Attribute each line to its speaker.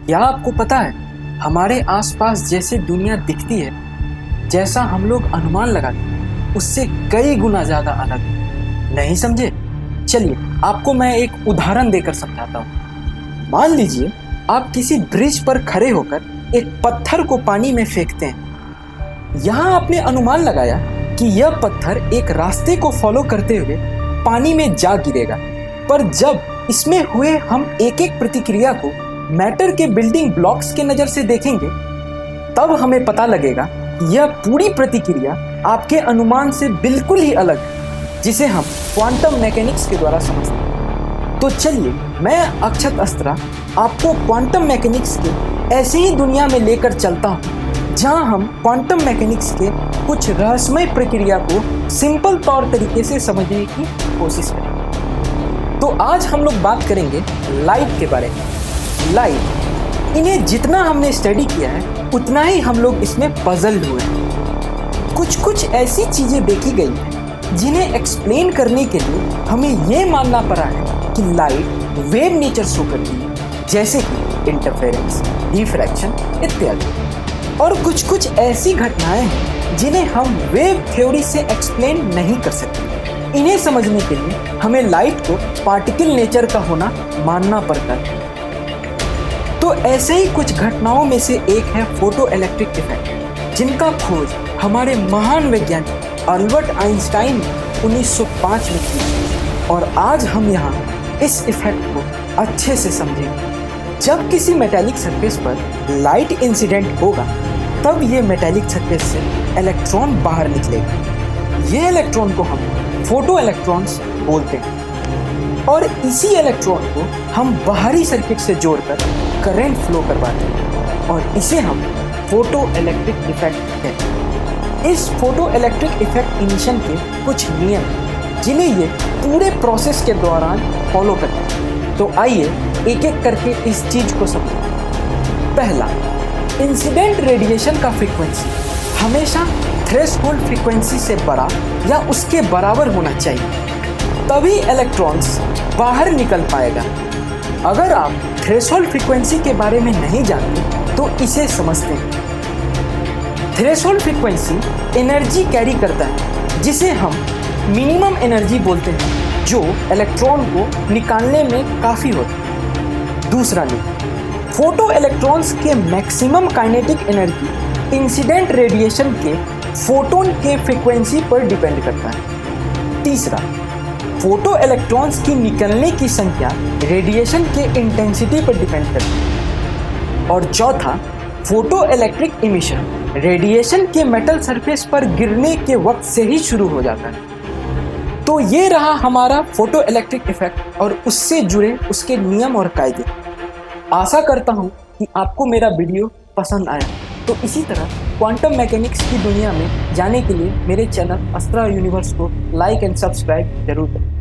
Speaker 1: क्या आपको पता है हमारे आसपास जैसे दुनिया दिखती है, जैसा हम लोग अनुमान लगाते हैं उससे कई गुना ज़्यादा अलग है। नहीं समझे? चलिए आपको मैं एक उदाहरण देकर समझाता हूँ। मान लीजिए आप किसी ब्रिज पर खड़े होकर एक पत्थर को पानी में फेंकते हैं। यहाँ आपने अनुमान लगाया कि यह पत्थर एक रास्ते को फॉलो करते हुए पानी में जा गिरेगा, पर जब इसमें हुए हम एक एक प्रतिक्रिया को मैटर के बिल्डिंग ब्लॉक्स के नज़र से देखेंगे, तब हमें पता लगेगा कि यह पूरी प्रतिक्रिया आपके अनुमान से बिल्कुल ही अलग है, जिसे हम क्वांटम मैकेनिक्स के द्वारा समझते हैं। तो चलिए मैं अक्षत अस्त्रा आपको क्वांटम मैकेनिक्स के ऐसी ही दुनिया में लेकर चलता हूँ, जहाँ हम क्वांटम मैकेनिक्स के कुछ रहस्यमय प्रक्रिया को सिंपल तौर तरीके से समझने की कोशिश करेंगे। तो आज हम लोग बात करेंगे लाइट के बारे में। लाइट, इन्हें जितना हमने स्टडी किया है उतना ही हम लोग इसमें पजल्ड हुए हैं। कुछ ऐसी चीज़ें देखी गई हैं जिन्हें एक्सप्लेन करने के लिए हमें ये मानना पड़ा है कि लाइट वेव नेचर शो करती है, जैसे कि इंटरफेरेंस, डिफ्रैक्शन इत्यादि। और कुछ ऐसी घटनाएं हैं जिन्हें हम वेव थ्योरी से एक्सप्लेन नहीं कर सकते। इन्हें समझने के लिए हमें लाइट को पार्टिकल नेचर का होना मानना पड़ता है। तो ऐसे ही कुछ घटनाओं में से एक है फोटो इलेक्ट्रिक इफेक्ट, जिनका खोज हमारे महान वैज्ञानिक अल्बर्ट आइंस्टाइन ने 1905 में की। और आज हम यहाँ इस इफेक्ट को अच्छे से समझेंगे। जब किसी मेटेलिक सरफेस पर लाइट इंसिडेंट होगा, तब ये मेटेलिक सरफेस से इलेक्ट्रॉन बाहर निकलेगा। ये इलेक्ट्रॉन को हम फोटो इलेक्ट्रॉन्स बोलते हैं, और इसी इलेक्ट्रॉन को हम बाहरी सर्किट से जोड़कर करंट फ्लो करवाते हैं, और इसे हम फोटो इलेक्ट्रिक इफेक्ट कहते हैं। इस फोटो इलेक्ट्रिक इफेक्ट इमिशन के कुछ नियम हैं जिन्हें ये पूरे प्रोसेस के दौरान फॉलो करते हैं। तो आइए एक एक करके इस चीज़ को समझें। पहला, इंसिडेंट रेडिएशन का फ्रीक्वेंसी हमेशा थ्रेशोल्ड फ्रीक्वेंसी से बड़ा या उसके बराबर होना चाहिए, तभी इलेक्ट्रॉन्स बाहर निकल पाएगा। अगर आप थ्रेशोल्ड फ्रीक्वेंसी के बारे में नहीं जानते तो इसे समझते हैं। थ्रेशोल्ड फ्रीक्वेंसी एनर्जी कैरी करता है, जिसे हम मिनिमम एनर्जी बोलते हैं, जो इलेक्ट्रॉन को निकालने में काफ़ी होती है। दूसरा नियम, फोटो इलेक्ट्रॉन्स के maximum kinetic energy incident radiation के फोटोन के फ्रीक्वेंसी पर डिपेंड करता है। तीसरा, फोटो इलेक्ट्रॉन्स की निकलने की संख्या रेडिएशन के इंटेंसिटी पर डिपेंड करती है। और चौथा, फोटो इलेक्ट्रिक इमिशन रेडिएशन के मेटल सरफेस पर गिरने के वक्त से ही शुरू हो जाता है। तो ये रहा हमारा फोटो इलेक्ट्रिक इफेक्ट और उससे जुड़े उसके नियम और कायदे। आशा करता हूँ कि आपको मेरा वीडियो पसंद आया। तो इसी तरह क्वांटम मैकेनिक्स की दुनिया में जाने के लिए मेरे चैनल अस्त्रा यूनिवर्स को लाइक एंड सब्सक्राइब जरूर करें।